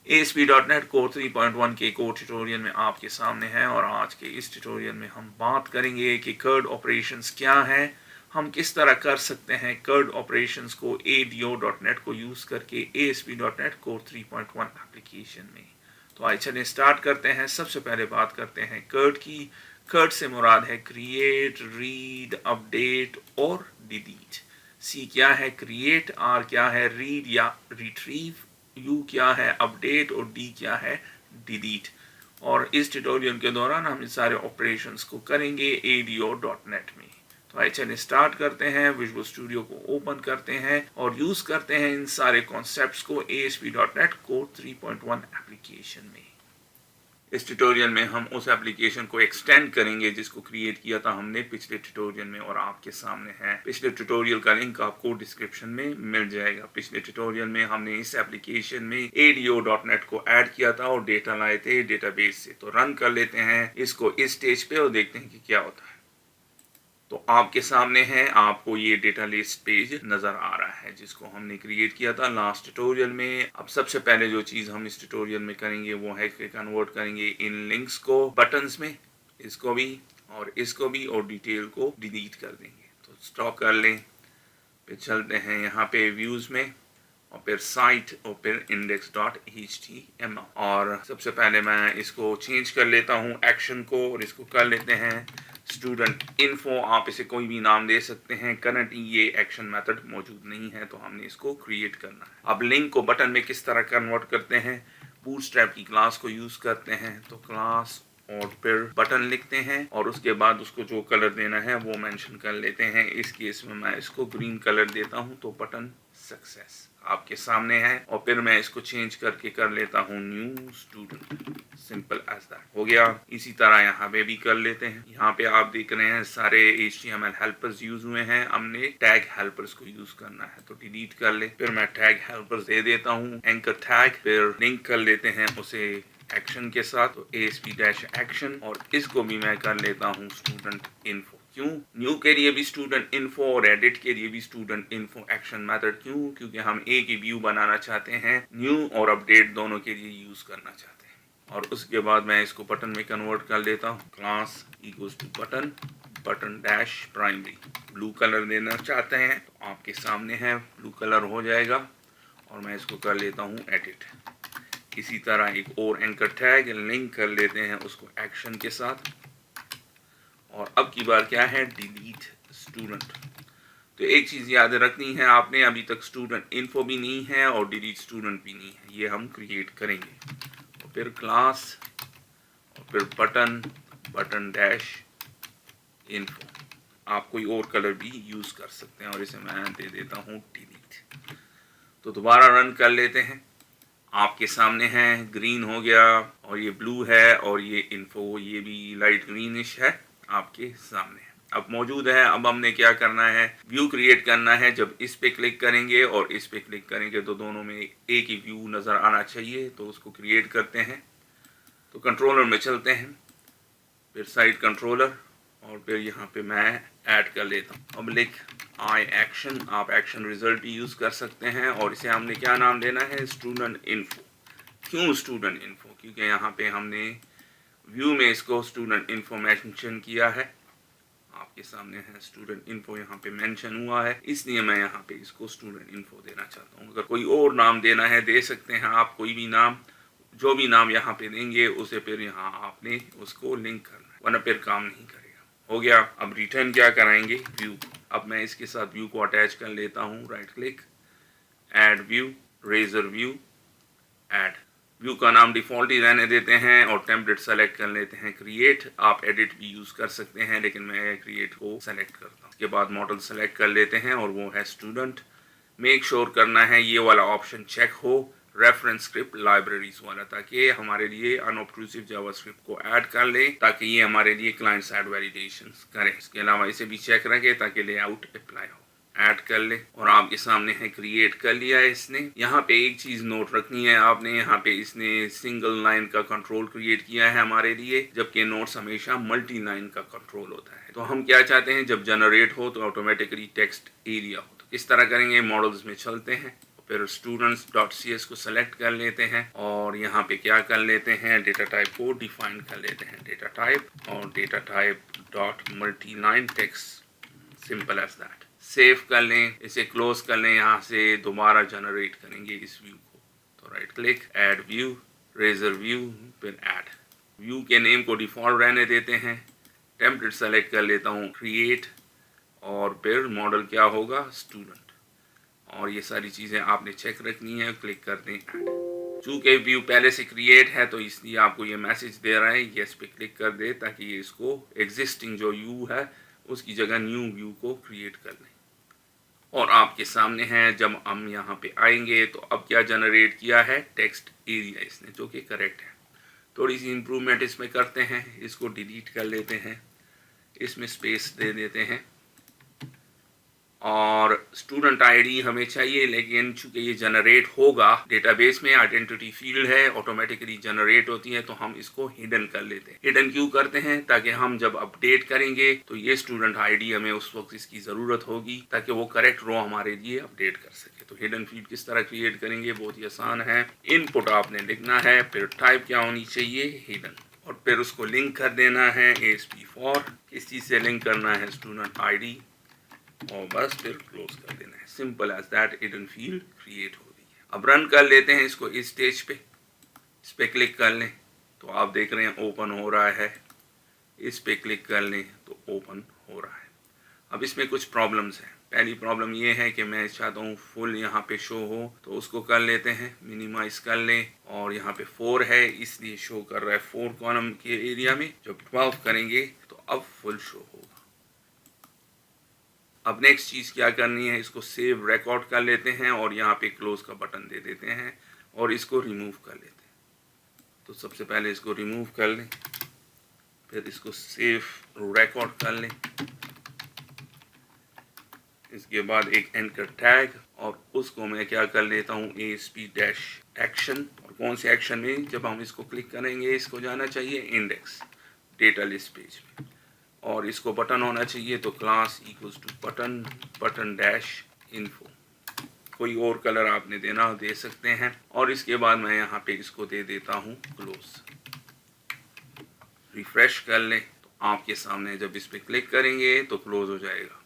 ASP.NET Core 3.1 के core tutorial में आपके सामने है और आज के इस ट्यूटोरियल में हम बात करेंगे कि कर्ड ऑपरेशंस क्या है, हम किस तरह कर सकते हैं कर्ड ऑपरेशंस को ADO.NET को यूज़ करके ASP.NET Core 3.1 एप्लीकेशन में। तो आइए चलिए स्टार्ट करते हैं। सबसे पहले बात करते हैं कर्ड की। कर्ड से मुराद है क्रिएट, रीड, अपडेट और डिलीट। C क्या है क्रिएट, R क्या है रीड या रिट्रीव, U क्या है अपडेट और D क्या है डिलीट। और इस ट्यूटोरियल के दौरान हम इन सारे ऑपरेशंस को करेंगे ADO.NET में। तो आइए चलिए स्टार्ट करते हैं। विजुअल स्टूडियो को ओपन करते हैं और यूज करते हैं इन सारे कॉन्सेप्ट्स को ASP.NET Core 3.1 एप्लीकेशन में। इस ट्यूटोरियल में हम उस एप्लीकेशन को एक्सटेंड करेंगे जिसको क्रिएट किया था हमने पिछले ट्यूटोरियल में और आपके सामने है। पिछले ट्यूटोरियल का लिंक आपको डिस्क्रिप्शन में मिल जाएगा। पिछले ट्यूटोरियल में हमने इस एप्लीकेशन में ADO.NET को ऐड किया था और डेटा लाए थे डेटाबेस से। तो रन कर लेते हैं इसको इस स्टेज पे और देखते हैं कि क्या होता है। तो आपके सामने है, आपको ये डेटा लिस्ट पेज नजर आ रहा है जिसको हमने क्रिएट किया था लास्ट ट्यूटोरियल में। अब सबसे पहले जो चीज हम इस ट्यूटोरियल में करेंगे वो है कि कन्वर्ट करेंगे इन लिंक्स को बटन्स में, इसको भी और इसको भी, और डिटेल को डिलीट कर देंगे। तो स्टॉप कर लें, फिर चलते हैं यहाँ पे व्यूज में और फिर साइट और फिर index.html। और सबसे पहले मैं इसको चेंज कर लेता हूँ एक्शन को और इसको कर लेते हैं स्टूडेंट इन्फो। आप इसे कोई भी नाम दे सकते हैं। करंट ये एक्शन मेथड मौजूद नहीं है तो हमने इसको क्रिएट करना है। अब लिंक को बटन में किस तरह कन्वर्ट करते हैं, बूटस्ट्रैप की क्लास को यूज करते हैं। तो क्लास और फिर बटन लिखते हैं और उसके बाद उसको जो कलर देना है वो मेंशन कर लेते हैं। इस केस में मैं इसको ग्रीन कलर देता हूं तो बटन सक्सेस आपके सामने है। और फिर मैं इसको चेंज करके कर लेता हूं new student. Simple as that हो गया। इसी तरह यहाँ पे भी कर लेते हैं। यहाँ पे आप देख रहे हैं सारे HTML हेल्पर्स यूज हुए हैं, हमने टैग हेल्पर्स को यूज करना है तो डिलीट कर ले। फिर मैं टैग हेल्पर्स दे देता हूँ एंकर टैग, फिर लिंक कर लेते हैं उसे एक्शन के साथ, तो ASP-एक्शन और इसको भी मैं कर लेता हूँ स्टूडेंट इन्फो। क्यों न्यू के लिए भी स्टूडेंट इन्फो और एडिट के लिए भी स्टूडेंट इन्फो एक्शन मेथड? क्यों? क्योंकि हम एक ही व्यू बनाना चाहते हैं, न्यू और अपडेट दोनों के लिए यूज करना चाहते हैं। और उसके बाद मैं इसको बटन में कन्वर्ट कर लेता हूँ। Class equals to button, button dash primary. Blue colour देना चाहते हैं तो आपके सामने है, ब्लू कलर हो जाएगा। और मैं इसको कर लेता हूँ एडिट। इसी तरह एक और एंकर टैग लिंक कर लेते हैं उसको एक्शन के साथ। और अब की बार क्या है, डिलीट स्टूडेंट। तो एक चीज याद रखनी है आपने, अभी तक स्टूडेंट इन्फो भी नहीं है और डिलीट स्टूडेंट भी नहीं है, ये हम क्रिएट करेंगे। और फिर क्लास और फिर बटन, बटन डैश इन्फो। आप कोई और कलर भी यूज कर सकते हैं और इसे मैं दे देता हूँ डिलीट। तो दोबारा रन कर लेते हैं। आपके सामने है, ग्रीन हो गया और ये ब्लू है और ये इन्फो ये भी लाइट ग्रीनिश है आपके सामने अब मौजूद है। अब हमने क्या करना है, व्यू क्रिएट करना है। जब इस पे क्लिक करेंगे और इस पे क्लिक करेंगे तो दोनों में एक ही व्यू नजर आना चाहिए, तो उसको क्रिएट करते हैं। तो कंट्रोलर में चलते हैं, फिर साइड कंट्रोलर और फिर यहाँ पे मैं ऐड कर लेता हूँ पब्लिक आई एक्शन। आप एक्शन रिजल्ट भी यूज कर सकते हैं और इसे हमने क्या नाम देना है, स्टूडेंट इन्फो। क्यों स्टूडेंट इन्फो? क्योंकि यहाँ पे हमने व्यू में इसको स्टूडेंट इन्फो मेंशन किया है। आपके सामने है स्टूडेंट इन्फो यहाँ पे मेंशन हुआ है, इसलिए मैं यहाँ पे इसको स्टूडेंट इन्फो देना चाहता हूँ। अगर कोई और नाम देना है दे सकते हैं आप, कोई भी नाम, जो भी नाम यहाँ पे देंगे उसे फिर यहाँ आपने उसको लिंक करना है, वरना फिर काम नहीं करेगा। हो गया। अब रिटर्न क्या कराएंगे, व्यू को। अब मैं इसके साथ व्यू को अटैच कर लेता हूँ, right click, add view, razor view, add. View का नाम डिफॉल्ट ही रहने देते हैं और टेम्पलेट सेलेक्ट कर लेते हैं क्रिएट। आप एडिट भी यूज कर सकते हैं लेकिन मैं क्रिएट को सेलेक्ट करता हूँ। उसके बाद मॉडल सेलेक्ट कर लेते हैं और वो है स्टूडेंट। मेक श्योर करना है ये वाला ऑप्शन चेक हो, रेफरेंस स्क्रिप्ट लाइब्रेरीज वाला, ताकि हमारे लिए अनऑब्ट्रूसिव जावास्क्रिप्ट को ऐड कर ले, ताकि ये हमारे लिए क्लाइंट साइड वैलिडेशन करें। इसके अलावा इसे भी चेक रखें ताकि लेआउट अप्लाई हो। ऐड कर ले और आपके सामने है क्रिएट कर लिया है इसने। यहाँ पे एक चीज नोट रखनी है आपने, यहाँ पे इसने सिंगल लाइन का कंट्रोल क्रिएट किया है हमारे लिए, जबकि नोट्स हमेशा मल्टी लाइन का कंट्रोल होता है। तो हम क्या चाहते हैं, जब जनरेट हो तो ऑटोमेटिकली टेक्स्ट एरिया हो। तो किस तरह करेंगे, मॉडल्स में चलते हैं, फिर students.cs को सेलेक्ट कर लेते हैं और यहाँ पे क्या कर लेते हैं, डेटा टाइप को डिफाइन कर लेते हैं, डेटा टाइप और data type dot multiline text, simple as that. Save कर लें, इसे क्लोज कर लें, यहाँ से दोबारा जनरेट करेंगे इस व्यू को, तो right click, add view, razor view, फिर ऐड व्यू के नेम को डिफॉल्ट रहने देते हैं, टेम्पलेट सेलेक्ट कर लेता हूँ क्रिएट और फिर मॉडल क्या होगा, स्टूडेंट, और ये सारी चीज़ें आपने चेक रखनी है, क्लिक कर दें ऐड। चूँकि व्यू पहले से क्रिएट है तो इसलिए आपको ये मैसेज दे रहा है, यस पे क्लिक कर दे ताकि ये इसको एग्जिस्टिंग जो व्यू है उसकी जगह न्यू व्यू को क्रिएट कर लें। और आपके सामने है, जब हम यहाँ पे आएंगे तो अब क्या जनरेट किया है, टेक्स्ट एरिया इसने, जो कि करेक्ट है। थोड़ी सी इम्प्रूवमेंट इसमें करते हैं, इसको डिलीट कर लेते हैं, इसमें स्पेस दे देते हैं और स्टूडेंट आईडी हमें चाहिए, लेकिन चूंकि ये जनरेट होगा डेटाबेस में, आइडेंटिटी फील्ड है, ऑटोमेटिकली जनरेट होती है, तो हम इसको हिडन कर लेते हैं। हिडन क्यों करते हैं, ताकि हम जब अपडेट करेंगे तो ये स्टूडेंट आईडी हमें उस वक्त इसकी ज़रूरत होगी ताकि वो करेक्ट रो हमारे लिए अपडेट कर सके। तो हिडन फील्ड किस तरह क्रिएट करेंगे, बहुत ही आसान है। इनपुट आपने लिखना है, फिर टाइप क्या होनी चाहिए, हिडन, और फिर उसको लिंक कर देना है ASP4, किस चीज़ से लिंक करना है, स्टूडेंट आईडी, और बस फिर क्लोज कर देना है, simple as that. Hidden field create हो गई है। अब रन कर लेते हैं इसको इस स्टेज पे, इस पे क्लिक कर लें तो आप देख रहे हैं ओपन हो रहा है, इस पे क्लिक कर लें तो ओपन हो रहा है। अब इसमें कुछ प्रॉब्लम्स हैं। पहली प्रॉब्लम ये है कि मैं चाहता हूँ फुल यहाँ पे शो हो, तो उसको कर लेते हैं, मिनिमाइज कर लें, और यहाँ पे 4 है इसलिए शो कर रहा है 4 कॉलम के एरिया में। जब 12 करेंगे तो अब फुल शो होगा। अब नेक्स्ट चीज़ क्या करनी है, इसको सेव रिकॉर्ड कर लेते हैं और यहाँ पे क्लोज का बटन दे देते हैं और इसको रिमूव कर लेते हैं। तो सबसे पहले इसको रिमूव कर लें, फिर इसको सेव रिकॉर्ड कर लें, इसके बाद एक एंकर टैग, और उसको मैं क्या कर लेता हूँ, ASP-एक्शन, और कौन से एक्शन में, जब हम इसको क्लिक करेंगे इसको जाना चाहिए इंडेक्स डेटा लिस्ट पेज में, और इसको बटन होना चाहिए, तो class equals to button, button dash info, कोई और कलर आपने देना दे सकते हैं, और इसके बाद मैं यहाँ पे इसको दे देता हूँ क्लोज। रिफ्रेश कर लें तो आपके सामने जब इस पे क्लिक करेंगे तो क्लोज हो जाएगा।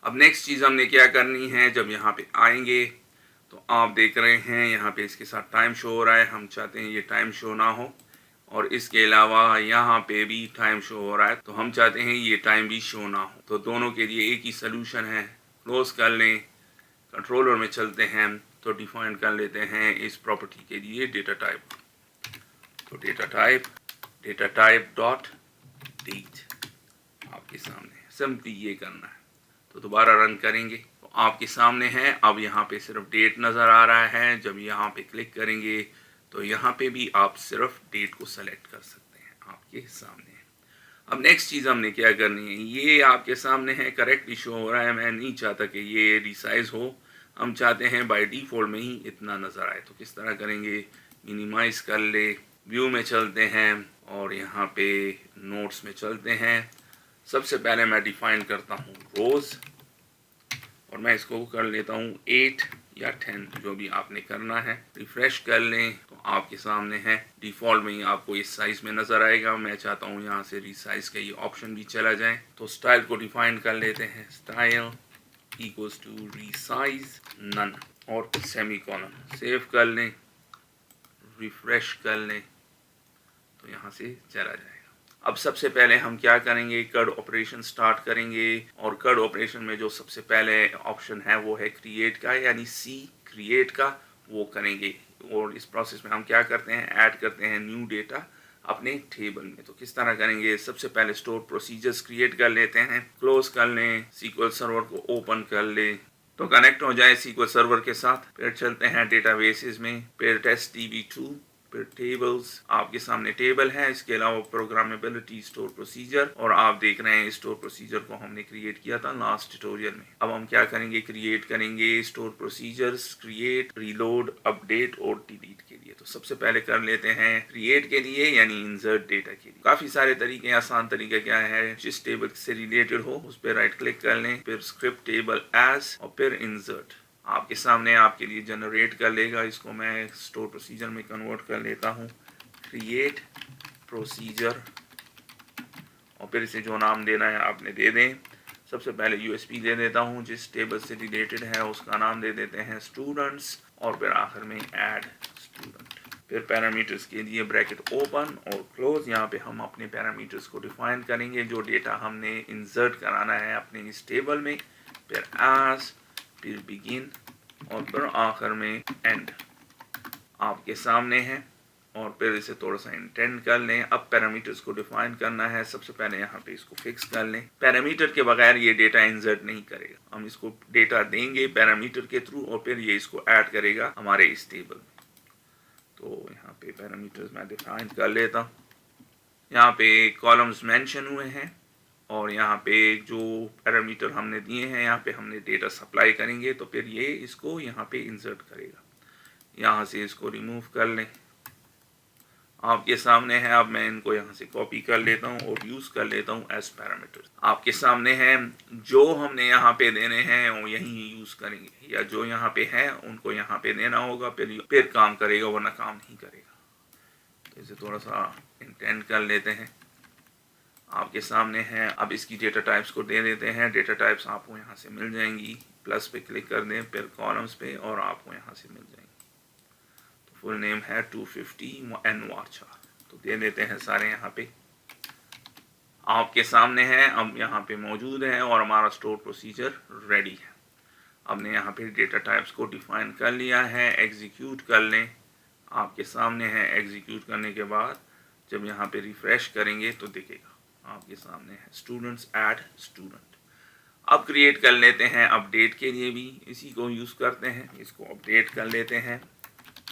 अब नेक्स्ट चीज़ हमने क्या करनी है, जब यहाँ पे आएंगे तो आप देख रहे हैं यहाँ पे इसके साथ टाइम शो हो रहा है, हम चाहते हैं ये टाइम शो ना हो, और इसके अलावा यहाँ पे भी टाइम शो हो रहा है, तो हम चाहते हैं ये टाइम भी शो ना हो। तो दोनों के लिए एक ही सोल्यूशन है, क्लोज कर लें, कंट्रोलर में चलते हैं तो डिफाइन कर लेते हैं इस प्रॉपर्टी के लिए डेटा टाइप, तो डेटा टाइप डॉट डेट आपके सामने, सिंपली ये करना है। तो दोबारा रन करेंगे तो आपके सामने है, अब यहाँ पे सिर्फ डेट नज़र आ रहा है। जब यहाँ पे क्लिक करेंगे तो यहाँ पे भी आप सिर्फ डेट को सेलेक्ट कर सकते हैं, आपके सामने है। अब नेक्स्ट चीज़ हमने क्या करनी है, ये आपके सामने है, करेक्ट शो हो रहा है, मैं नहीं चाहता कि ये रिसाइज हो, हम चाहते हैं बाय डिफ़ॉल्ट में ही इतना नज़र आए। तो किस तरह करेंगे, मिनिमाइज कर ले, व्यू में चलते हैं और यहाँ पे नोट्स में चलते हैं। सबसे पहले मैं डिफाइन करता हूँ रोज़, और मैं इसको कर लेता हूँ 8 या 10, जो भी आपने करना है। रिफ्रेश कर लें तो आपके सामने है, डिफ़ॉल्ट में ही आपको इस साइज़ में नज़र आएगा। मैं चाहता हूँ यहाँ से रिसाइज का ये ऑप्शन भी चला जाए, तो स्टाइल को डिफाइन कर लेते हैं, style equals to resize none और सेमीकोलन। सेव कर लें, रिफ्रेश कर लें तो यहाँ से चला जाएगा। अब सबसे पहले हम क्या करेंगे, कर्ड ऑपरेशन स्टार्ट करेंगे, और कर्ड ऑपरेशन में जो सबसे पहले ऑप्शन है वो है क्रिएट का, यानी सी क्रिएट का, वो करेंगे। और इस प्रोसेस में हम क्या करते हैं, ऐड करते हैं न्यू डेटा अपने टेबल में। तो किस तरह करेंगे, सबसे पहले स्टोर प्रोसीजर्स क्रिएट कर लेते हैं, क्लोज कर लें, SQL सर्वर को ओपन कर लें तो कनेक्ट हो जाए SQL सर्वर के साथ। फिर चलते हैं डेटाबेसेस में, फिर टेस्ट DB2, फिर टेबल्स, आपके सामने टेबल है, इसके अलावा प्रोग्रामेबिलिटी स्टोर प्रोसीजर, और आप देख रहे हैं स्टोर प्रोसीजर को हमने क्रिएट किया था लास्ट ट्यूटोरियल में। अब हम क्या करेंगे, क्रिएट करेंगे store procedures, create, reload, update और डिलीट के लिए। तो सबसे पहले कर लेते हैं क्रिएट के लिए, यानी इंसर्ट डेटा के लिए। काफी सारे तरीके, आसान तरीका क्या है, जिस टेबल से रिलेटेड हो उस पर राइट क्लिक कर लें, फिर स्क्रिप्ट टेबल एज, और फिर इंसर्ट। आपके सामने आपके लिए जनरेट कर लेगा। इसको मैं स्टोर प्रोसीजर में कन्वर्ट कर लेता हूँ, क्रिएट प्रोसीजर, और फिर इसे जो नाम देना है आपने दे दें। सबसे पहले यूएसपी दे देता हूँ, जिस टेबल से रिलेटेड है उसका नाम दे देते हैं स्टूडेंट्स, और फिर आखिर में ऐड स्टूडेंट। फिर पैरामीटर्स के लिए ब्रैकेट ओपन और क्लोज। यहाँ पे हम अपने पैरामीटर्स को डिफाइन करेंगे, जो डेटा हमने इंसर्ट कराना है अपने इस टेबल में। फिर एज, फिर बिगिन, और फिर आखिर में एंड आपके सामने है। और फिर इसे थोड़ा सा इंटेंड कर लें। अब पैरामीटर्स को डिफाइन करना है। सबसे पहले यहाँ पे इसको फिक्स कर लें। पैरामीटर के बगैर ये डेटा इंसर्ट नहीं करेगा। हम इसको डेटा देंगे पैरामीटर के थ्रू, और फिर ये इसको ऐड करेगा हमारे इस टेबल में। तो यहाँ पे पैरामीटर्स मैं डिफाइन कर लेता हूँ। यहाँ पे कॉलम्स मेंशन हुए हैं, और यहाँ पे जो पैरामीटर हमने दिए हैं, यहाँ पे हमने डेटा सप्लाई करेंगे, तो फिर ये इसको यहाँ पे इंसर्ट करेगा। यहाँ से इसको रिमूव कर लें, आपके सामने है। अब मैं इनको यहाँ से कॉपी कर लेता हूँ और यूज़ कर लेता हूँ एज पैरामीटर्स। आपके सामने है, जो हमने यहाँ पे देने हैं वो यहीं यूज़ करेंगे, या जो यहाँ पे है उनको यहाँ पे देना होगा, फिर काम करेगा, वरना काम नहीं करेगा। तो इसे थोड़ा सा इंटेंड कर लेते हैं। आपके सामने है, अब इसकी डेटा टाइप्स को दे देते हैं। डेटा टाइप्स आपको यहाँ से मिल जाएंगी। प्लस पे क्लिक कर दें, फिर कॉलम्स पे, और आपको यहाँ से मिल जाएंगी। फुल नेम है 250 एन वारचार, तो दे देते हैं सारे यहाँ पे। आपके सामने है, अब यहाँ पे मौजूद है, और हमारा स्टोर प्रोसीजर रेडी है। हमने यहाँ पे डेटा टाइप्स को डिफाइन कर लिया है। एग्जीक्यूट कर लें, आपके सामने है। एग्जीक्यूट करने के बाद जब यहाँ पे रिफ्रेश करेंगे तो दिखेगा आपके सामने है स्टूडेंट्स, ऐड स्टूडेंट। अब क्रिएट कर लेते हैं अपडेट के लिए भी इसी को यूज़ करते हैं। इसको अपडेट कर लेते हैं,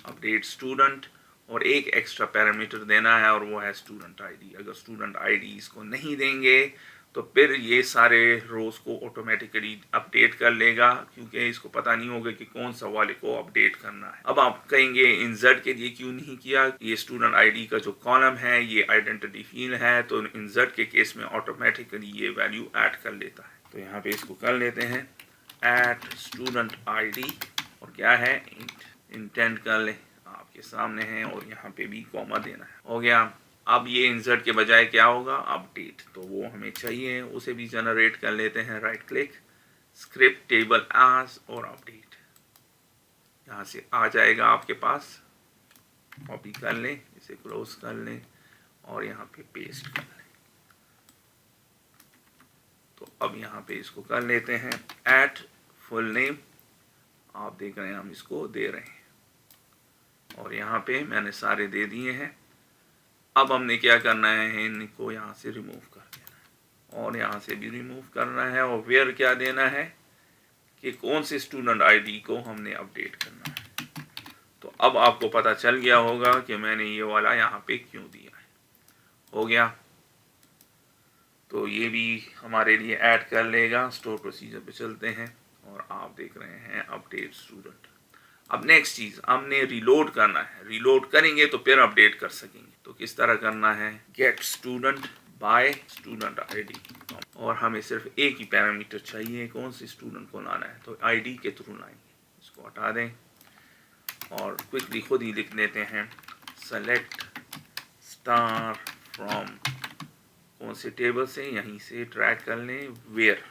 अपडेट स्टूडेंट, और एक एक्स्ट्रा पैरामीटर देना है, और वो है स्टूडेंट आईडी। अगर स्टूडेंट आईडी इसको नहीं देंगे तो फिर ये सारे रोज को ऑटोमेटिकली अपडेट कर लेगा, क्योंकि इसको पता नहीं होगा कि कौन सा वाले को अपडेट करना है। अब आप कहेंगे इंसर्ट के लिए क्यों नहीं किया? ये स्टूडेंट आईडी का जो कॉलम है ये आइडेंटिटी फील्ड है, तो इंसर्ट के केस में ऑटोमेटिकली ये वैल्यू ऐड कर लेता है। तो यहाँ पे इसको कर लेते हैं ऐड स्टूडेंट आईडी, और क्या है इंटेंड कर ले, आपके सामने है, और यहाँ पे भी कॉमा देना है। हो गया। अब ये इंसर्ट के बजाय क्या होगा, अपडेट, तो वो हमें चाहिए, उसे भी जनरेट कर लेते हैं। Right click, script table as, और अपडेट यहाँ से आ जाएगा आपके पास। कॉपी कर लें, इसे क्लोज कर लें, और यहाँ पे पेस्ट कर लें। तो अब यहाँ पे इसको कर लेते हैं ऐड फुल नेम, आप देख रहे हैं हम इसको दे रहे हैं, और यहाँ पे मैंने सारे दे दिए हैं। अब हमने क्या करना है, इनको यहाँ से रिमूव कर देना है, और यहाँ से भी रिमूव करना है, और वेयर क्या देना है कि कौन से स्टूडेंट आईडी को हमने अपडेट करना है। तो अब आपको पता चल गया होगा कि मैंने ये वाला यहाँ पे क्यों दिया है। हो गया। तो ये भी हमारे लिए ऐड कर लेगा। स्टोर प्रोसीजर पे चलते हैं, और आप देख रहे हैं अपडेट स्टूडेंट। अब नेक्स्ट चीज़ हमने रिलोड करना है। रिलोड करेंगे तो फिर अपडेट कर सकेंगे। तो किस तरह करना है, get student by student ID, और हमें सिर्फ एक ही पैरामीटर चाहिए, कौन से स्टूडेंट को लाना है, तो आईडी के थ्रू लाएंगे। इसको हटा दें, और क्विकली खुद ही लिख देते हैं सेलेक्ट स्टार फ्रॉम, कौन से टेबल से, यहीं से ट्रैक कर लें, वेयर,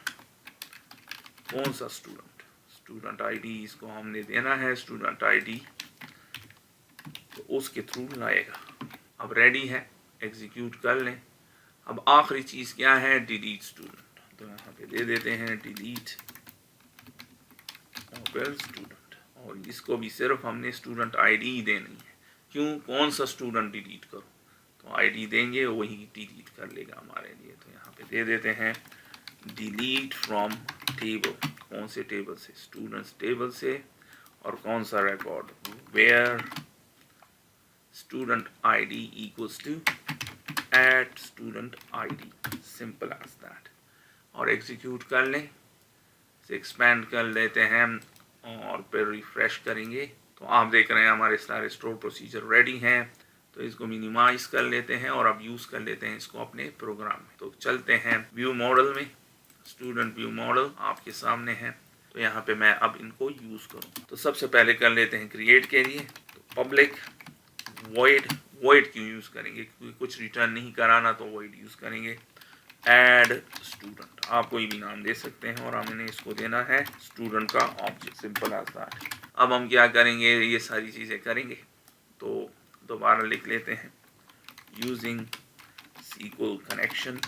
कौन सा स्टूडेंट आईडी इसको हमने देना है, स्टूडेंट आईडी, तो उसके थ्रू लाएगा। अब रेडी है, एग्जीक्यूट कर लें। अब आखिरी चीज़ क्या है, डिलीट स्टूडेंट, तो यहाँ पे दे देते हैं डिलीट स्टूडेंट, और इसको भी सिर्फ हमने स्टूडेंट आईडी ही देनी है। क्यों, कौन सा स्टूडेंट डिलीट करो, तो आईडी देंगे, वही डिलीट कर लेगा हमारे लिए। तो यहाँ पे दे देते हैं डिलीट फ्रॉम टेबल, कौन से टेबल से, स्टूडेंट्स टेबल से, और कौन सा record, where student ID equals to add student ID, simple as that. और एग्जीक्यूट कर लें, इसे एक्सपेंड कर लेते हैं, और फिर रिफ्रेश करेंगे तो आप देख रहे हैं हमारे सारे स्टोर प्रोसीजर रेडी हैं। तो इसको मिनिमाइज कर लेते हैं, और अब यूज़ कर लेते हैं इसको अपने प्रोग्राम में। तो चलते हैं व्यू मॉडल में। स्टूडेंट व्यू मॉडल आपके सामने है। तो यहाँ पे मैं अब इनको यूज़ करूँ। तो सबसे पहले कर लेते हैं क्रिएट के लिए, तो पब्लिक वॉइड क्यों यूज़ करेंगे, क्योंकि कुछ रिटर्न नहीं कराना, तो वॉइड यूज़ करेंगे। ऐड स्टूडेंट, आप कोई भी नाम दे सकते हैं और हमने इसको देना है स्टूडेंट का ऑब्जेक्ट, सिंपल एज दैट। अब हम क्या करेंगे, ये सारी चीज़ें करेंगे। तो दोबारा लिख लेते हैं यूजिंग SQL कनेक्शन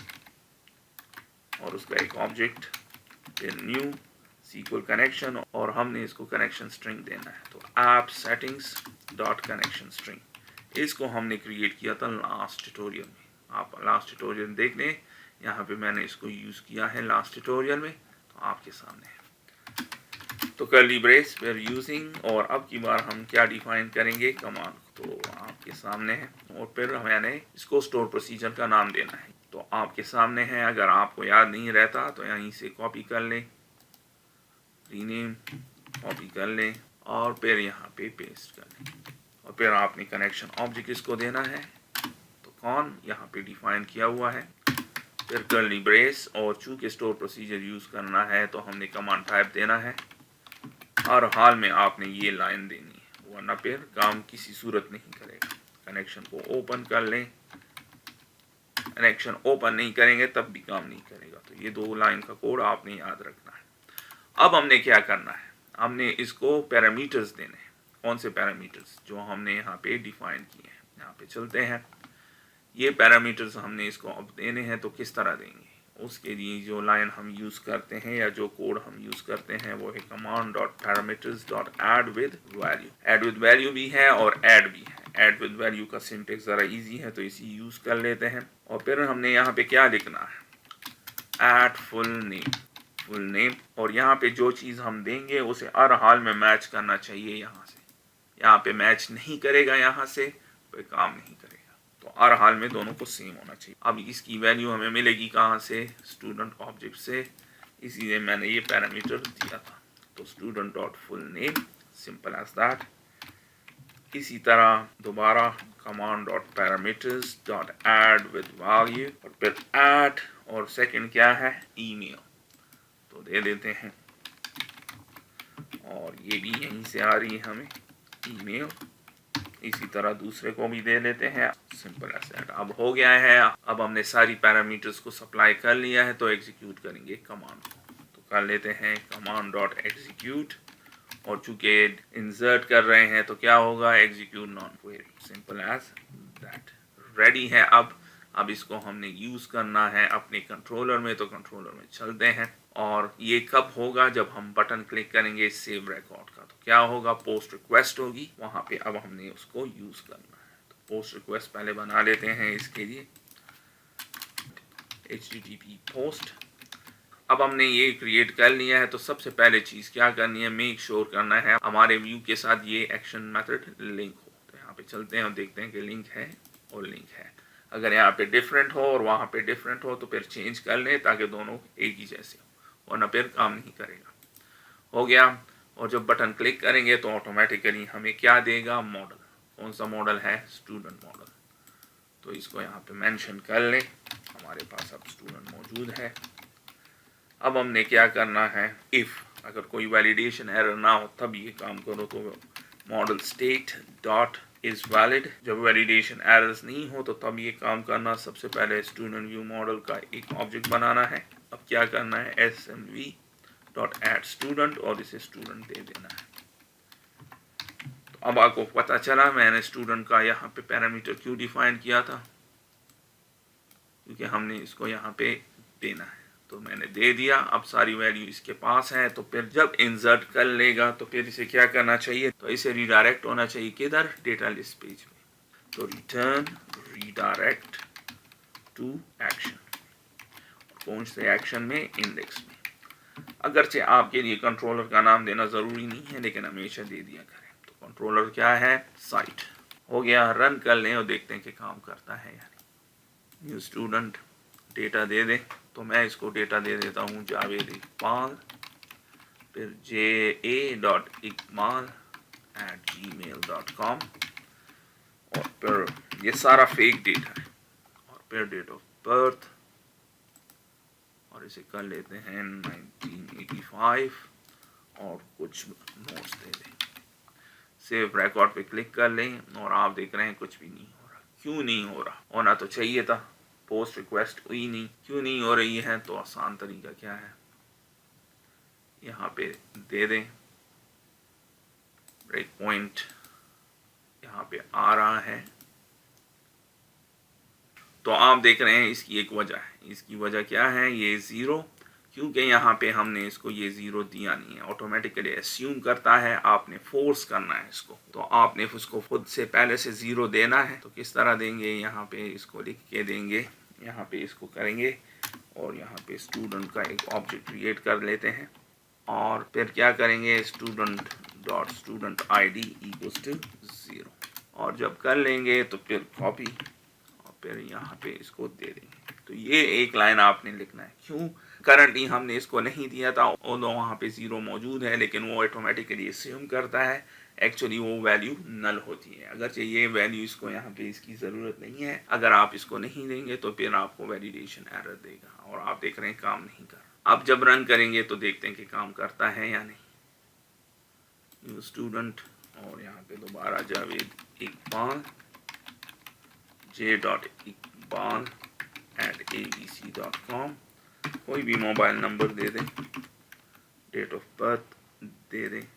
और उसका एक ऑब्जेक्ट, फिर न्यू SQL कनेक्शन, और हमने इसको कनेक्शन स्ट्रिंग देना है। तो app settings dot connection string, इसको हमने क्रिएट किया था लास्ट ट्यूटोरियल में। आप लास्ट ट्यूटोरियल देख लें, यहाँ पे मैंने इसको यूज़ किया है लास्ट ट्यूटोरियल में, तो आपके सामने है। तो कर्ली ब्रेस फिर यूजिंग, और अब की बार हम क्या डिफाइन करेंगे, कमांड, तो आपके सामने है। और फिर मैंने इसको स्टोर प्रोसीजर का नाम देना है, तो आपके सामने है। अगर आपको याद नहीं रहता तो यहीं से कॉपी कर लें, रीनेम कॉपी कर लें और फिर यहाँ पे पेस्ट कर लें, और फिर आपने कनेक्शन ऑब्जेक्ट इसको देना है, तो कौन यहाँ पे डिफाइन किया हुआ है, फिर कर्ली ब्रेस, और चूंकि स्टोर प्रोसीजर यूज़ करना है तो हमने कमांड टाइप देना है। हर हाल में आपने ये लाइन देनी है, वरना फिर काम किसी सूरत नहीं करेगा। कनेक्शन को ओपन कर लें, कनेक्शन ओपन नहीं करेंगे तब भी काम नहीं करेगा। तो ये 2 लाइन का कोड आपने याद रखना है। अब हमने क्या करना है, हमने इसको पैरामीटर्स देने हैं। कौन से पैरामीटर्स, जो हमने यहाँ पे डिफाइन किए हैं। यहाँ पे चलते हैं, ये पैरामीटर्स हमने इसको अब देने हैं, तो किस तरह देंगे, उसके लिए जो लाइन हम यूज़ करते हैं या जो कोड हम यूज़ करते हैं वो है command dot parameters dot add with value. Add with value भी है और ऐड भी है। ऐड विद वैल्यू का सिंटेक्स ज़रा इजी है, तो इसी यूज़ कर लेते हैं। और फिर हमने यहाँ पे क्या लिखना है, ऐड फुल नेम, और यहाँ पे जो चीज़ हम देंगे उसे हर हाल में मैच करना चाहिए यहाँ से। यहाँ पे मैच नहीं करेगा, यहाँ से कोई काम नहीं करेगा, तो हर हाल में दोनों को सेम होना चाहिए। अब इसकी वैल्यू हमें मिलेगी कहाँ से, स्टूडेंट ऑब्जेक्ट से, इसीलिए मैंने ये पैरामीटर दिया था। तो student dot full name, simple as that. इसी तरह दोबारा command dot parameters dot add with value, और फिर ऐड, और सेकंड क्या है, ईमेल, तो दे देते हैं, और ये भी यहीं से आ रही है हमें ईमेल। इसी तरह दूसरे को भी दे लेते हैं, सिंपल एज दैट। अब हो गया है, अब हमने सारी पैरामीटर्स को सप्लाई कर लिया है, तो एग्जीक्यूट करेंगे कमांड को। तो कर लेते हैं कमांड डॉट एग्जीक्यूट, और चूंकि इंसर्ट कर रहे हैं तो क्या होगा, execute non query, simple as that. Ready है। अब इसको हमने यूज़ करना है अपने कंट्रोलर में, तो कंट्रोलर में चलते हैं। और ये कब होगा, जब हम बटन क्लिक करेंगे सेव रिकॉर्ड का, तो क्या होगा, पोस्ट रिक्वेस्ट होगी वहाँ पे। अब हमने उसको यूज़ करना है, तो पोस्ट रिक्वेस्ट पहले बना लेते हैं इसके लिए, HTTP पोस्ट। अब हमने ये क्रिएट कर लिया है, तो सबसे पहले चीज़ क्या करनी है, मेक श्योर करना है हमारे व्यू के साथ ये एक्शन मेथड लिंक हो। तो यहाँ पे चलते हैं और देखते हैं कि लिंक है और लिंक है। अगर यहाँ पे डिफरेंट हो और वहाँ पे डिफरेंट हो तो फिर चेंज कर लें, ताकि दोनों एक ही जैसे हो, वरना फिर काम नहीं करेगा। हो गया। और जब बटन क्लिक करेंगे तो ऑटोमेटिकली हमें क्या देगा, मॉडल। कौन सा मॉडल है, स्टूडेंट मॉडल। तो इसको यहाँ पे मेंशन कर लें, हमारे पास अब स्टूडेंट मौजूद है। अब हमने क्या करना है, इफ़ अगर कोई वैलिडेशन एरर ना हो तब ये काम करो, तो model state dot is valid. जब वैलिडेशन एरर्स नहीं हो तो तब ये काम करना। सबसे पहले स्टूडेंट व्यू मॉडल का एक ऑब्जेक्ट बनाना है। अब क्या करना है, smv डॉट ऐड स्टूडेंट, और इसे स्टूडेंट दे देना है। तो अब आपको पता चला मैंने स्टूडेंट का यहाँ पे पैरामीटर क्यों डिफाइन किया था, क्योंकि हमने इसको यहाँ पे देना है। तो मैंने दे दिया, अब सारी वैल्यू इसके पास है। तो फिर जब इंसर्ट कर लेगा तो फिर इसे क्या करना चाहिए, तो इसे रिडायरेक्ट होना चाहिए किधर, डेटा लिस्ट पेज में। तो रिटर्न रिडायरेक्ट टू एक्शन, कौन से एक्शन में, इंडेक्स में। अगरचे आपके लिए कंट्रोलर का नाम देना ज़रूरी नहीं है, लेकिन हमेशा दे दिया करें। तो कंट्रोलर क्या है, साइट। हो गया, रन कर लें और देखते हैं कि काम करता है या नहीं। न्यू स्टूडेंट डेटा दे दें, तो मैं इसको डेटा दे देता हूँ जावेद इकबाल, फिर ja.iqbal@gmail.com, और फिर ये सारा फेक डेटा है, और फिर डेट ऑफ बर्थ, और इसे कर लेते हैं 1985, और कुछ नोट्स दे दें। सेव रिकॉर्ड पे क्लिक कर लें और आप देख रहे हैं कुछ भी नहीं हो रहा। क्यों नहीं हो रहा? होना तो चाहिए था, पोस्ट रिक्वेस्ट हुई नहीं। क्यों नहीं हो रही है? तो आसान तरीका क्या है, यहाँ पे दे दें ब्रेक पॉइंट, यहाँ पे आ रहा है। तो आप देख रहे हैं इसकी एक वजह है। इसकी वजह क्या है? ये ज़ीरो, क्योंकि यहाँ पे हमने इसको ये ज़ीरो दिया नहीं है, ऑटोमेटिकली एस्यूम करता है। आपने फोर्स करना है इसको, तो आपने उसको खुद से पहले से ज़ीरो देना है। तो किस तरह देंगे? यहाँ पे इसको लिख के देंगे, यहाँ पे इसको करेंगे और यहाँ पे स्टूडेंट का एक ऑब्जेक्ट क्रिएट कर लेते हैं और फिर क्या करेंगे, student dot student ID equals to 0। और जब कर लेंगे तो फिर कॉपी और फिर यहाँ पे इसको दे देंगे। तो ये एक लाइन आपने लिखना है। क्यों? करंटली हमने इसको नहीं दिया था, ऑल्दो वहाँ पे 0 मौजूद है, लेकिन वो ऑटोमेटिकली एस्यूम करता है। एक्चुअली वो वैल्यू नल होती है, अगर चाहिए वैल्यू इसको यहाँ पे इसकी ज़रूरत नहीं है। अगर आप इसको नहीं देंगे तो फिर आपको वैलिडेशन एरर देगा और आप देख रहे हैं काम नहीं कर। अब जब रन करेंगे तो देखते हैं कि काम करता है या नहीं। न्यू स्टूडेंट और यहाँ पे दोबारा जावेद इकबाल j.iqbal@abc.com, कोई भी मोबाइल नंबर दे दें, डेट ऑफ बर्थ दे दें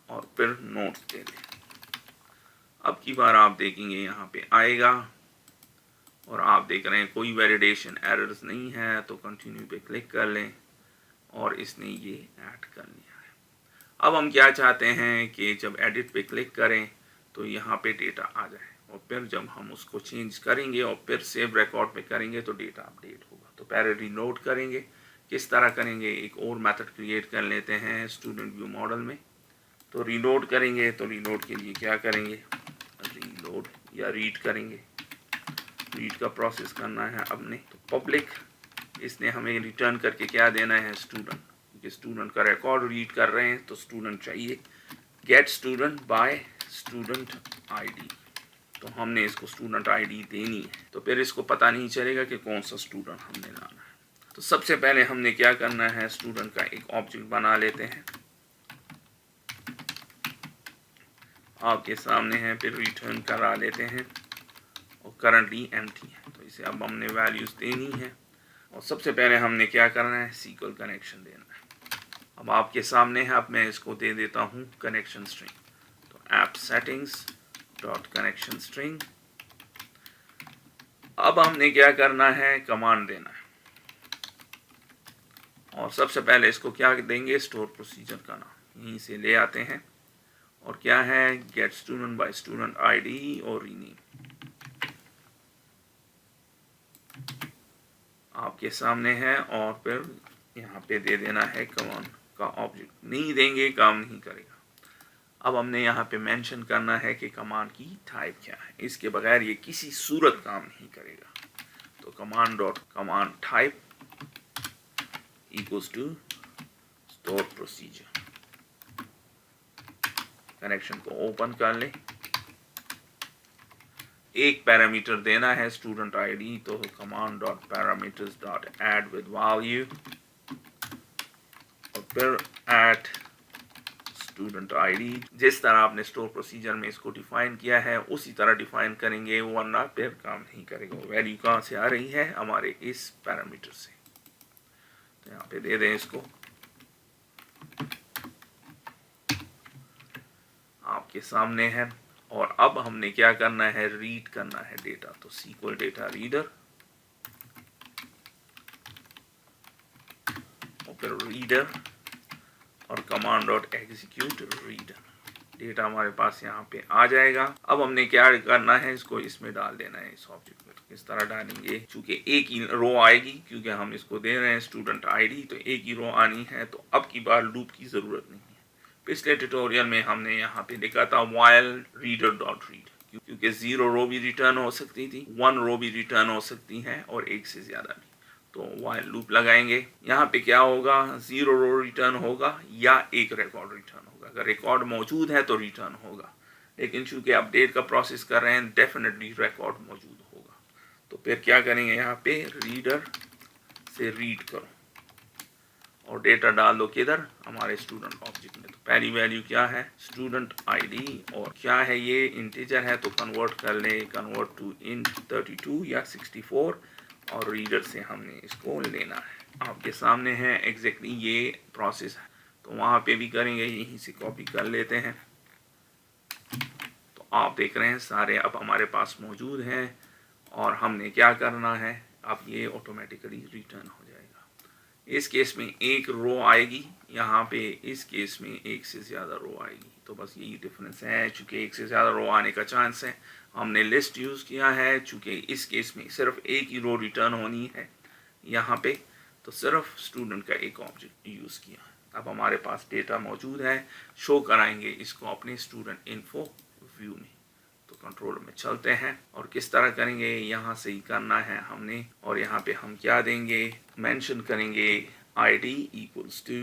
और फिर नोट्स दे दें। अब की बार आप देखेंगे यहाँ पे आएगा और आप देख रहे हैं कोई वैलिडेशन एरर्स नहीं है। तो कंटिन्यू पे क्लिक कर लें और इसने ये ऐड कर लिया है। अब हम क्या चाहते हैं कि जब एडिट पे क्लिक करें तो यहाँ पे डेटा आ जाए और फिर जब हम उसको चेंज करेंगे और फिर सेव रिकॉर्ड पे करेंगे तो डेटा अपडेट होगा। तो पहले रीलोड करेंगे। किस तरह करेंगे? एक और मेथड क्रिएट कर लेते हैं स्टूडेंट व्यू मॉडल में। तो रीलोड करेंगे, तो रीलोड के लिए क्या करेंगे, रीलोड या रीड करेंगे। रीड का प्रोसेस करना है अपने, तो पब्लिक इसने हमें रिटर्न करके क्या देना है, स्टूडेंट, क्योंकि स्टूडेंट का रिकॉर्ड रीड कर रहे हैं तो स्टूडेंट चाहिए। Get student by student ID, तो हमने इसको स्टूडेंट ID देनी है। तो फिर इसको पता नहीं चलेगा कि कौन सा स्टूडेंट हमने लाना है। तो सबसे पहले हमने क्या करना है, स्टूडेंट का एक ऑब्जेक्ट बना लेते हैं, आपके सामने है। फिर रिटर्न करा लेते हैं और करंटली एम्प्टी है, तो इसे अब हमने वैल्यूज देनी है। और सबसे पहले हमने क्या करना है, SQL कनेक्शन देना है। अब आपके सामने है, अब मैं इसको दे देता हूँ कनेक्शन स्ट्रिंग। तो app settings dot connection string. अब हमने क्या करना है, कमांड देना है और सबसे पहले इसको क्या देंगे, स्टोर प्रोसीजर का नाम यहीं से ले आते हैं और क्या है, get student by student ID और रीनेम आपके सामने है। और फिर यहाँ पे दे देना है कमांड का ऑब्जेक्ट। नहीं देंगे काम नहीं करेगा। अब हमने यहाँ पे मेंशन करना है कि कमांड की टाइप क्या है, इसके बगैर ये किसी सूरत काम नहीं करेगा। तो command dot command type equals to store procedure. Connection को ओपन कर लें। एक पैरामीटर देना है स्टूडेंट ID, तो command dot parameters dot add with value और फिर ऐड स्टूडेंट ID। जिस तरह आपने स्टोर प्रोसीजर में इसको डिफाइन किया है उसी तरह डिफाइन करेंगे, वरना फिर काम नहीं करेगा। वैल्यू कहाँ से आ रही है, हमारे इस पैरामीटर से। तो यहाँ पे दे दें इसको, आपके सामने है। और अब हमने क्या करना है, रीड करना है डेटा। तो SQL डेटा रीडर और फिर रीडर और command dot execute reader. Data हमारे पास यहाँ पे आ जाएगा। अब हमने क्या करना है, इसको इसमें डाल देना है, इस ऑब्जेक्ट में। तो किस तरह डालेंगे, चूंकि एक ही रो आएगी, क्योंकि हम इसको दे रहे हैं स्टूडेंट ID, तो एक ही रो आनी है। तो अब की बार लूप की जरूरत नहीं है। पिछले ट्यूटोरियल में हमने यहाँ पे लिखा था while reader डॉट रीड, क्योंकि 0 रो भी रिटर्न हो सकती थी, 1 रो भी रिटर्न हो सकती है और एक से ज्यादा भी। तो while लूप लगाएंगे। यहाँ पे क्या होगा, 0 रो रिटर्न होगा या एक रिकॉर्ड रिटर्न होगा। अगर रिकॉर्ड मौजूद है तो रिटर्न होगा, लेकिन चूंकि अपडेट का प्रोसेस कर रहे हैं, डेफिनेटली रिकॉर्ड मौजूद होगा। तो फिर क्या करेंगे, यहाँ पे रीडर से रीड करो और डेटा डाल दो किधर, हमारे स्टूडेंट ऑब्जेक्ट में। तो पहली वैल्यू क्या है, स्टूडेंट आईडी, और क्या है ये, इंटीजर है तो कन्वर्ट कर ले, कन्वर्ट टू इंट 32 या 64, और रीडर से हमने इसको लेना है। आपके सामने है एग्जैक्टली ये प्रोसेस है, तो वहाँ पे भी करेंगे, यहीं से कॉपी कर लेते हैं। तो आप देख रहे हैं सारे अब हमारे पास मौजूद हैं, और हमने क्या करना है, अब ये ऑटोमेटिकली रिटर्न हो जाएगा। इस केस में एक रो आएगी, यहाँ पे इस केस में एक से ज़्यादा रो आएगी। तो बस यही डिफरेंस है, चूँकि एक से ज़्यादा रो आने का चांस है, हमने लिस्ट यूज़ किया है। चूँकि इस केस में सिर्फ एक ही रो रिटर्न होनी है यहाँ पे, तो सिर्फ स्टूडेंट का एक ऑब्जेक्ट यूज़ किया। अब हमारे पास डेटा मौजूद है, शो कराएंगे इसको अपने स्टूडेंट इन्फो व्यू में। तो कंट्रोल में चलते हैं और किस तरह करेंगे, यहाँ से ही करना है हमने, और यहाँ पे हम क्या देंगे, मेंशन करेंगे आईडी इक्वल्स टू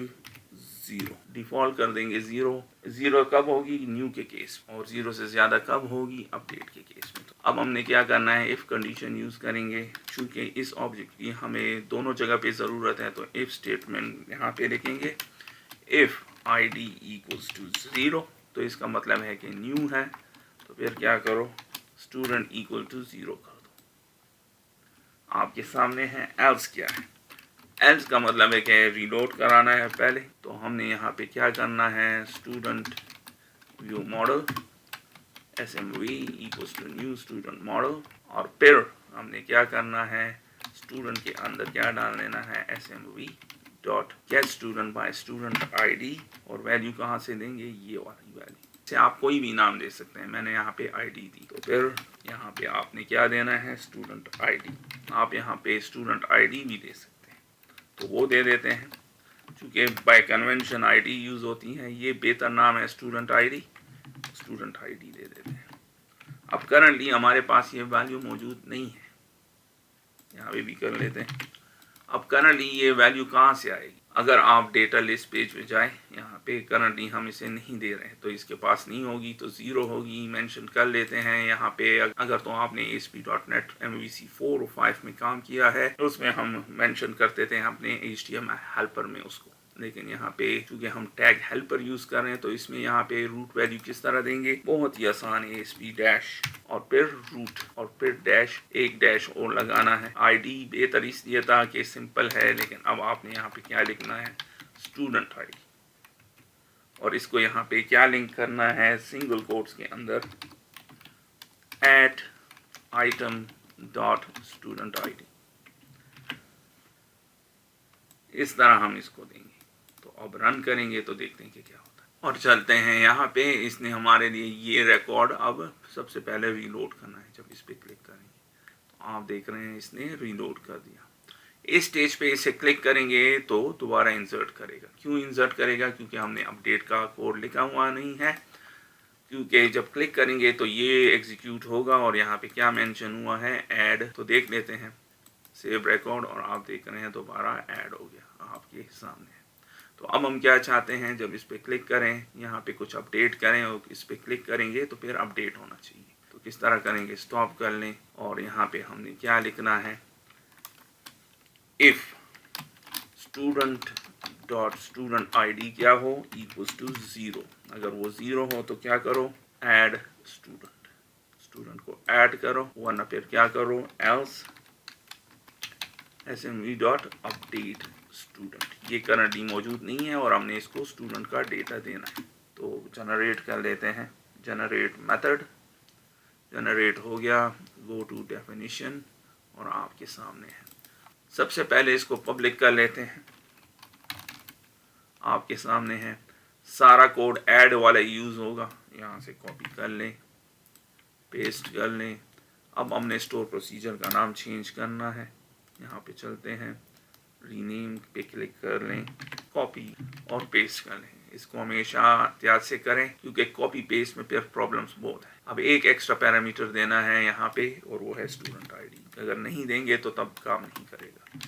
0, डिफॉल्ट कर देंगे 0। 0 कब होगी, न्यू के केस, और 0 से ज़्यादा कब होगी, अपडेट के केस में। तो अब हमने क्या करना है, इफ़ कंडीशन यूज़ करेंगे। चूँकि इस ऑब्जेक्ट की हमें दोनों जगह पे ज़रूरत है, तो इफ़ स्टेटमेंट यहाँ पे लिखेंगे, इफ़ आईडी इक्वल्स टू 0, तो इसका मतलब है कि न्यू है। तो फिर क्या करो, स्टूडेंट इक्वल टू 0 कर दो। आपके सामने है एल्स क्या है, एल्स का मतलब है कि रीलोड कराना है पहले। तो हमने यहाँ पे क्या करना है, student view model SMV equals to new student model, और फिर हमने क्या करना है, स्टूडेंट के अंदर क्या डाल लेना है, SMV dot get student by student ID, और वैल्यू कहाँ से देंगे, ये वाली वैल्यू से आप कोई भी नाम दे सकते हैं। मैंने यहाँ पे आईडी दी, तो फिर यहाँ पे आपने क्या देना है, स्टूडेंट आईडी। आप यहाँ पे स्टूडेंट आईडी भी दे सकते हैं, तो वो दे देते हैं। चूँकि बाय कन्वेंशन आईडी यूज़ होती है, ये बेहतर नाम है स्टूडेंट आईडी, स्टूडेंट आईडी दे देते हैं। अब करंटली हमारे पास ये वैल्यू मौजूद नहीं है, यहाँ पे भी कर लेते हैं। अब करंटली ये वैल्यू कहाँ से आएगी, अगर आप डेटा लिस्ट पेज पे जाए, यहाँ पे करंटली हम इसे नहीं दे रहे हैं, तो इसके पास नहीं होगी, तो 0 होगी। मेंशन कर लेते हैं यहाँ पे, अगर तो आपने ASP.NET MVC 4 और 5 में काम किया है, तो उसमें हम मेंशन करते थे अपने HTML हेल्पर में उसको। लेकिन यहाँ पे चूँकि हम टैग हेल्पर यूज़ कर रहे हैं, तो इसमें यहाँ पे रूट वैल्यू किस तरह देंगे, बहुत ही आसान है, ASP डैश और फिर रूट और फिर डैश, एक डैश और लगाना है। आईडी बेहतर इसलिए था कि सिंपल है, लेकिन अब आपने यहाँ पे क्या लिखना है, स्टूडेंट आईडी, और इसको यहाँ पे क्या लिंक करना है, सिंगल कोट्स के अंदर at item dot student ID. इस तरह हम इसको देंगे। तो अब रन करेंगे तो देखते हैं कि क्या होता है, और चलते हैं यहाँ पे। इसने हमारे लिए ये रिकॉर्ड अब सबसे पहले रीलोड करना है। जब इस पर क्लिक करेंगे तो आप देख रहे हैं इसने रीलोड कर दिया। इस स्टेज पे इसे क्लिक करेंगे तो दोबारा इंसर्ट करेगा। क्यों इंसर्ट करेगा, क्योंकि हमने अपडेट का कोड लिखा हुआ नहीं है। क्योंकि जब क्लिक करेंगे तो ये एग्जीक्यूट होगा, और यहाँ पे क्या मेंशन हुआ है, ऐड। तो देख लेते हैं, सेव रिकॉर्ड, और आप देख रहे हैं दोबारा ऐड हो गया आपके सामने। तो अब हम क्या चाहते हैं, जब इस पर क्लिक करें, यहाँ पे कुछ अपडेट करें, और इस पर क्लिक करेंगे तो फिर अपडेट होना चाहिए। तो किस तरह करेंगे, स्टॉप कर लें, और यहाँ पे हमने क्या लिखना है, if student dot student ID क्या हो, इक्वल्स टू 0। अगर वो 0 हो तो क्या करो, ऐड स्टूडेंट, स्टूडेंट को ऐड करो, वरना फिर क्या करो, else SMV dot update student. ये करंटली मौजूद नहीं है, और हमने इसको स्टूडेंट का डेटा देना है। तो जनरेट कर लेते हैं, जनरेट मेथड, जनरेट हो गया। गो टू डेफिनेशन, और आपके सामने है। सबसे पहले इसको पब्लिक कर लेते हैं। आपके सामने है, सारा कोड ऐड वाला यूज़ होगा। यहाँ से कॉपी कर लें, पेस्ट कर लें। अब हमने स्टोर प्रोसीजर का नाम चेंज करना है। यहाँ पे चलते हैं, रीनेम पे क्लिक कर लें, कॉपी और पेस्ट कर लें। इसको हमेशा एहतियात से करें, क्योंकि कॉपी पेस्ट में फिर प्रॉब्लम्स बहुत हैं। अब एक एक्स्ट्रा पैरामीटर देना है यहाँ पे, और वो है स्टूडेंट आईडी। अगर नहीं देंगे तो तब काम नहीं करेगा।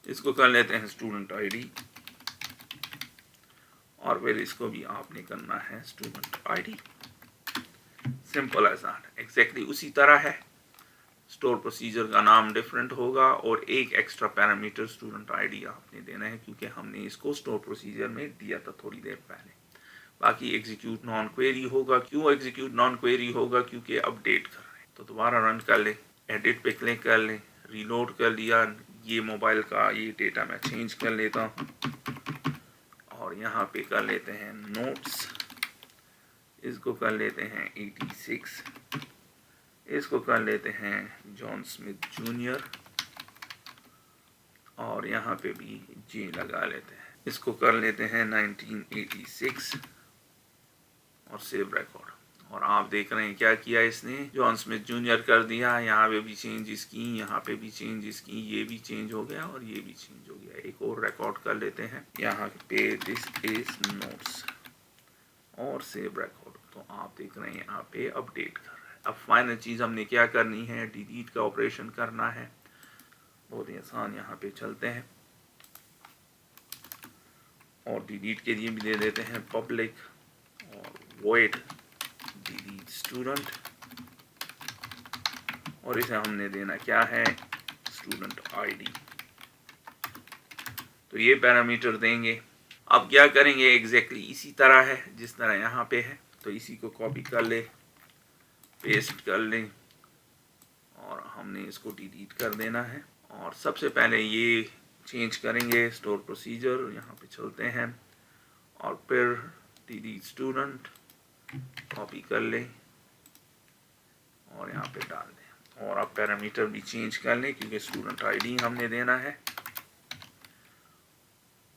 इसको कर लेते हैं स्टूडेंट आईडी, और फिर इसको भी आपने करना है student ID. Simple as that, exactly उसी तरह है। स्टोर प्रोसीजर का नाम डिफरेंट होगा और एक एक्स्ट्रा पैरामीटर स्टूडेंट आईडी आपने देना है, क्योंकि हमने इसको स्टोर प्रोसीजर में दिया था थोड़ी देर पहले। बाकी एग्जीक्यूट नॉन क्वेरी होगा। क्यों एग्जीक्यूट नॉन क्वेरी होगा? क्योंकि अपडेट कर रहे हैं। तो दोबारा रन कर ले, एडिट पे क्लिक कर ले, रीलोड कर लिया। ये मोबाइल का ये डेटा मैं चेंज कर लेता हूँ और यहाँ पे कर लेते हैं नोट्स, इसको कर लेते हैं 86, इसको कर लेते हैं जॉन स्मिथ जूनियर और यहाँ पे भी जे लगा लेते हैं। इसको कर लेते हैं 1986 और सेव रिकॉर्ड। और आप देख रहे हैं क्या किया इसने, जॉन स्मिथ जूनियर कर दिया। यहाँ पे भी चेंजेस की, यहाँ पे भी चेंजेस की, ये भी चेंज हो गया और ये भी चेंज हो गया। एक और रिकॉर्ड कर लेते हैं यहाँ पे, दिस इज नोट्स और सेव रिकॉर्ड। तो आप देख रहे हैं यहाँ पे अपडेट कर रहा है। अब फाइनल चीज़ हमने क्या करनी है, डिलीट का ऑपरेशन करना है। बहुत ही आसान, यहाँ पे चलते हैं और डिलीट के लिए भी दे देते हैं पब्लिक और void delete student और इसे हमने देना क्या है, स्टूडेंट आईडी। तो ये पैरामीटर देंगे। अब क्या करेंगे, एग्जैक्टली इसी तरह है जिस तरह यहाँ पे है। तो इसी को कॉपी कर ले, पेस्ट कर ले और हमने इसको डिलीट कर देना है। और सबसे पहले ये चेंज करेंगे स्टोर प्रोसीजर, यहाँ पे चलते हैं और फिर डिलीट स्टूडेंट कॉपी कर ले और यहाँ पे डाल दें। और अब पैरामीटर भी चेंज कर लें क्योंकि स्टूडेंट आईडी हमने देना है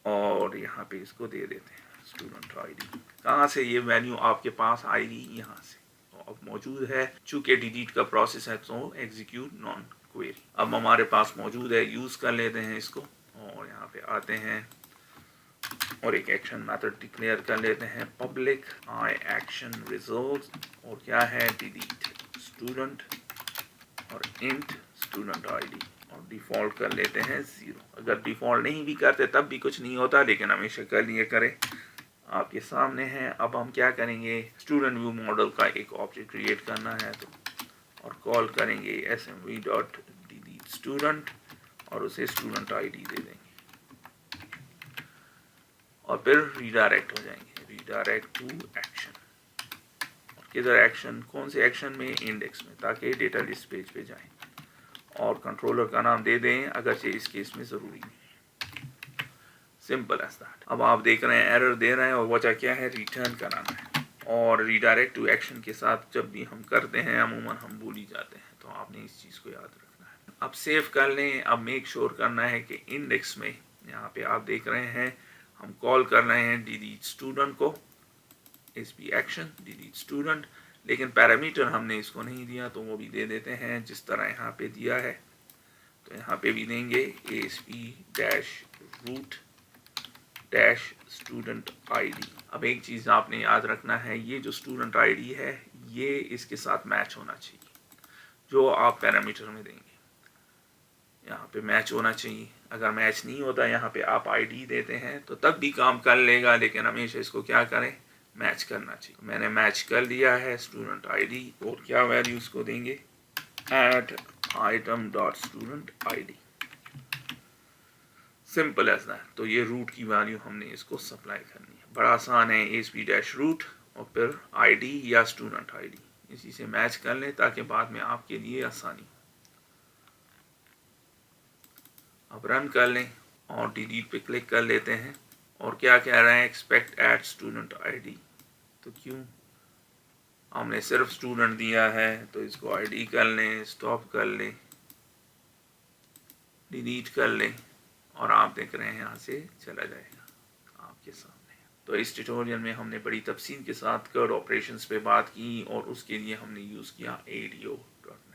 और यहाँ पे इसको दे देते हैं स्टूडेंट आईडी। कहाँ से ये वैल्यू आपके पास आएगी, यहाँ से। तो अब मौजूद है, चूँकि डिलीट का प्रोसेस है तो एग्जीक्यूट नॉन क्वेरी अब हमारे पास मौजूद है। यूज़ कर लेते हैं इसको और यहाँ पे आते हैं और एक एक्शन मेथड डिक्लेयर कर लेते हैं पब्लिक आई एक्शन रिजल्ट और क्या है, डिलीट स्टूडेंट और इंट स्टूडेंट आईडी और डिफ़ॉल्ट कर लेते हैं 0। अगर डिफ़ॉल्ट नहीं भी करते तब भी कुछ नहीं होता, लेकिन हमेशा कर लिए करें। आपके सामने है। अब हम क्या करेंगे, स्टूडेंट व्यू मॉडल का एक ऑब्जेक्ट क्रिएट करना है तो और कॉल करेंगे smv.delete_student और उसे स्टूडेंट आईडी दे देंगे और फिर रीडायरेक्ट हो जाएंगे, रीडायरेक्ट टू एक्शन। और किधर एक्शन, कौन से एक्शन में, इंडेक्स में, ताकि डेटा लिस्ट पेज पे जाए। और कंट्रोलर का नाम दे दें, अगरचे इस केस में ज़रूरी नहीं। Simple as that. अब आप देख रहे हैं एरर दे रहे हैं और वजह क्या है, रिटर्न कराना है। और रीडायरेक्ट टू एक्शन के साथ जब भी हम करते हैं अमूमन हम भूल ही जाते हैं, तो आपने इस चीज़ को याद रखना है। अब सेव कर लें। अब मेक श्योर करना है कि इंडेक्स में यहाँ पे आप देख रहे हैं हम कॉल कर रहे हैं डिलीट स्टूडेंट को, एसपी एक्शन डिलीट स्टूडेंट, लेकिन पैरामीटर हमने इसको नहीं दिया तो वो भी दे देते हैं जिस तरह यहाँ पे दिया है। तो यहाँ पे भी देंगे ASP-root स्टूडेंट आईडी। अब एक चीज़ आपने याद रखना है, ये जो स्टूडेंट आईडी है ये इसके साथ मैच होना चाहिए जो आप पैरामीटर में देंगे, यहाँ पे मैच होना चाहिए। अगर मैच नहीं होता, यहाँ पे आप आईडी देते हैं तो तब भी काम कर लेगा, लेकिन हमेशा इसको क्या करें, मैच करना चाहिए। मैंने मैच कर दिया है स्टूडेंट आईडी और क्या वैल्यू इसको देंगे, add item.student id। Simple as that. तो ये रूट की वैल्यू हमने इसको सप्लाई करनी है। बड़ा आसान है, ASP-root और फिर आईडी या स्टूडेंट आईडी, इसी से मैच कर लें ताकि बाद में आपके लिए आसानी। अब रन कर लें और डिलीट पे क्लिक कर लेते हैं और क्या कह रहे हैं, एक्सपेक्ट एट स्टूडेंट आईडी। तो क्यों, हमने सिर्फ स्टूडेंट दिया है तो इसको आईडी कर लें, स्टॉप कर लें, डिलीट कर लें और आप देख रहे हैं यहाँ से चला जाएगा आपके सामने। तो इस ट्यूटोरियल में हमने बड़ी तफसील के साथ कर्ड ऑपरेशंस पे बात की और उसके लिए हमने यूज़ किया ADO.NET।